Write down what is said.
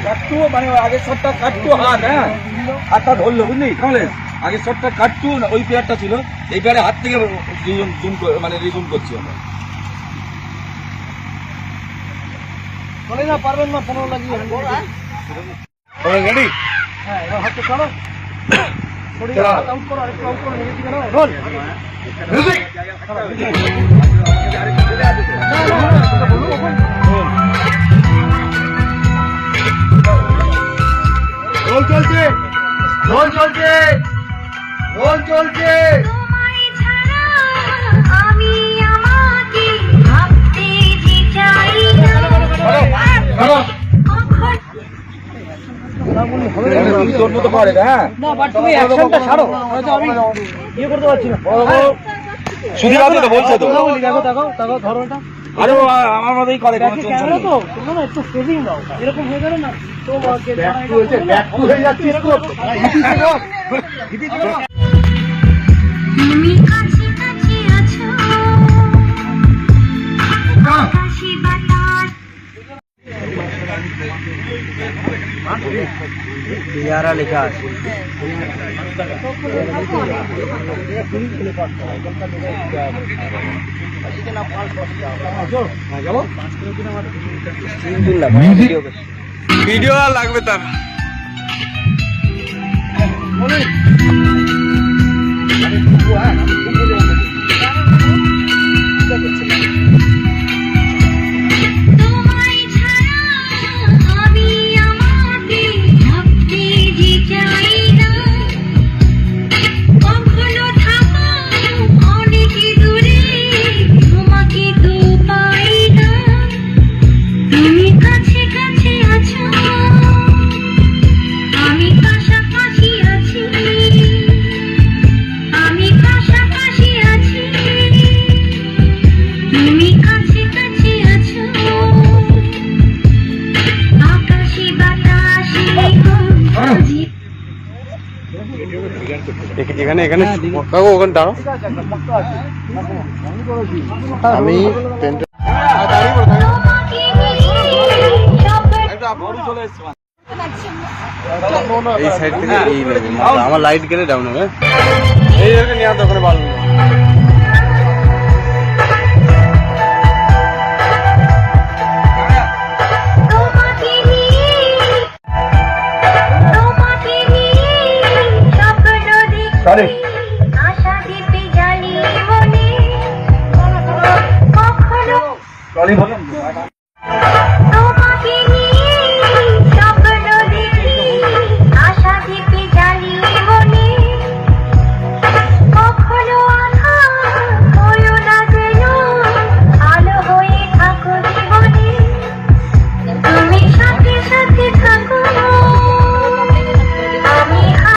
কাট্টু মানে আগের শটটা কাট্টু হাত, হ্যাঁ হাতটা ধরলো বুঝলি কমলেশ। আগের শটটা কাট্টু ওই প্লেয়ারটা ছিল, এই প্লেয়ারে হাত থেকে মানে রিজুম করছি আমরা। বলে না পারবেন না 15 লাগিয়ে রেডি? হ্যাঁ এবার হাতটা ছাড়ো, সরিয়ে হাত আউট করো, আরেকটু আউট করো, নেগেটিভ নাও, রোল। রোল চলছে, রোল চলছে, রোল চলছে। তোর মতো করে হ্যাঁ না বাট তুমি অ্যাকশনটা ছাড়ো, হয়তো আমি ইয়ে করতে পারছি না। শুধু বাদে তো বলছে তো। দেখো দেখো দেখো ধরো এটা, আরে আমার মতোই করে কোনো টেনশন ক্যামেরা নেই। তো তোমরা না একটু ফেজিং দাও, এরকম হয়ে গেল না তো হয়ে যাচ্ছে তুমি কাছে কাছে আছো, আকাশে বাতাস ইয়ারা লেখা আছে। ভিডিও আর লাগবে তার। তোমায় ছাড়া আমি আমাকে ভাবতে যে চাই না, কখনো থাকো অনেক দূরে তোমাকে তো পাই না, তুমি কাছে কাছে আছো আমি পাশাপাশি আছি, আমি পাশাপাশি আছি, তুমি কাছে কাছে আছো, আকাশে বাতাসে এখানে এখানে কাকু ওখানে দাঁড়াও, আমি টেন্টে তোমাকে নিয়ে এই সাইড থেকে এই নেবে, আমার লাইট গেলে ডাউন হবে, এই জায়গায় নিয়ে আসতে ওখানে ভালো তোমাকে নিয়ে স্বপ্ন দেখি, আশা দিতে জানি মনে কখনো